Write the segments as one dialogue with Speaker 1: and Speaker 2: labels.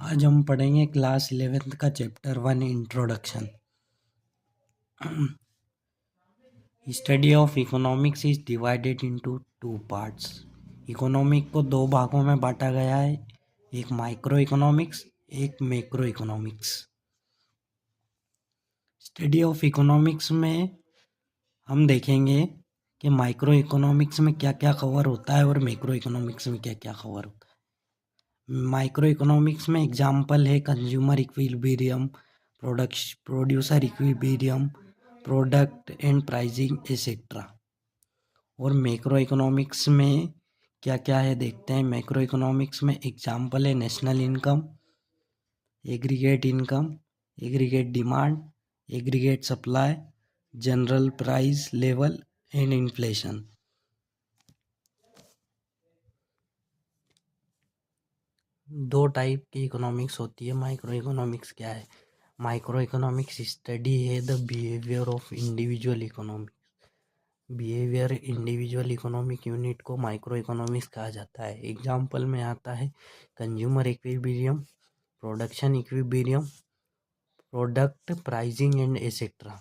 Speaker 1: आज हम पढ़ेंगे क्लास 11th का chapter 1 introduction. Study of economics is divided into two parts. Economic को दो भागों में बांटा गया है, एक माइक्रो इकोनॉमिक्स, एक macro economics. Study of economics में हम देखेंगे कि माइक्रो इकोनॉमिक्स में क्या क्या कवर होता है और मैक्रो इकोनॉमिक्स में क्या क्या कवर होता है। माइक्रो इकोनॉमिक्स में एग्जाम्पल है consumer equilibrium, producer equilibrium, product and pricing etcetera. और मैक्रो इकोनॉमिक्स में क्या क्या है देखते हैं। मैक्रो इकोनॉमिक्स में एग्जाम्पल है national income, aggregate demand, aggregate supply, general price level and inflation. दो टाइप की इकोनॉमिक्स होती है। माइक्रो इकोनॉमिक्स क्या है? माइक्रो इकोनॉमिक्स स्टडी है the behaviour of individual economic. Behaviour individual economic unit को माइक्रो इकोनॉमिक्स कहा जाता है। एग्जाम्पल में आता है consumer equilibrium, production equilibrium, product pricing and etcetera.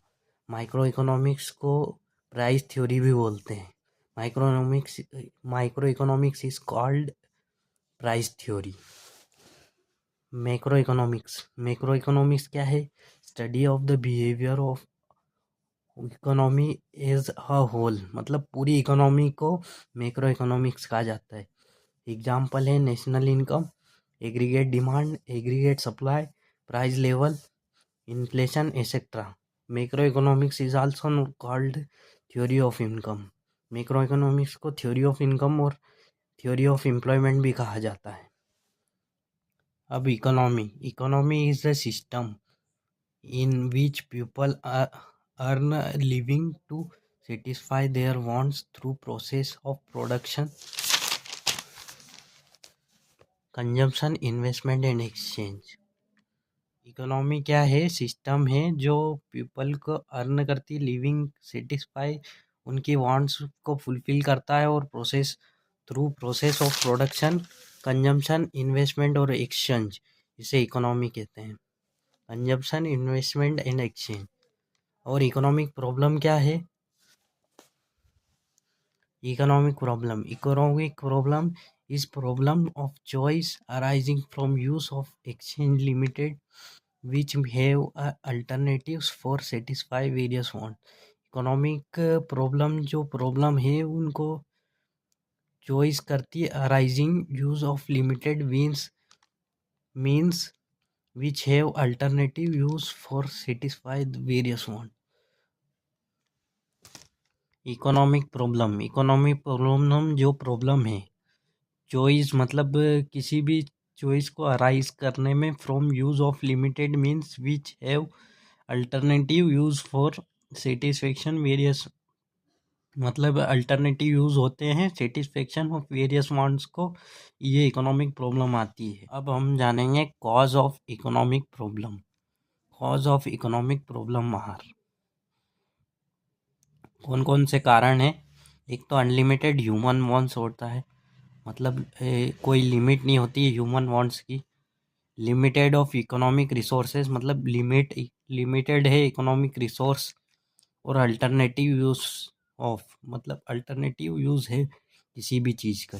Speaker 1: Micro economics को प्राइस थ्योरी भी बोलते हैं। Micro economics is called price theory. Macro economics क्या है? Study of the behaviour of economy as a whole, मतलब पूरी इकोनॉमी को मैक्रो इकोनॉमिक्स कहा जाता है। एग्जाम्पल है national income, aggregate demand, aggregate supply, price level, inflation etcetera. Macro economics is also called theory of income. Macro economics को theory of income और theory of employment भी कहा जाता है। अब economy is the system in which people earn a living to satisfy their wants through process of production, consumption, investment and exchange। Economy क्या है? System है जो पीपल को अर्न करती, लिविंग सेटिस्फाई उनकी वांट्स को फुलफिल करता है, और through process of production, consumption, investment और एक्सचेंज, इसे इकोनॉमी कहते हैं। Consumption, investment and exchange. और इकोनॉमिक प्रॉब्लम क्या है? Economic problem is problem of choice arising from use of exchange limited which have alternatives for satisfy various wants। Economic problem जो problem है उनको चॉइस करती है arising use of limited means which have alternative use for satisfy the various wants। Economic problem जो problem है, choice मतलब किसी भी चॉइस को अराइज करने में, from use of limited means which have alternative use for satisfaction various, मतलब alternative use होते हैं सेटिस्फेक्शन ऑफ वेरियस वांट्स को, ये इकोनॉमिक प्रॉब्लम आती है। अब हम जानेंगे cause of economic problem are. कौन कौन से कारण हैं? एक तो अनलिमिटेड ह्यूमन वांट्स होता है, मतलब कोई लिमिट नहीं होती है ह्यूमन वांट्स की। लिमिटेड ऑफ इकोनॉमिक रिसोर्सेज, मतलब लिमिटेड है इकोनॉमिक रिसोर्स। और अल्टरनेटिव यूज ऑफ, मतलब अल्टरनेटिव यूज है किसी भी चीज़ का।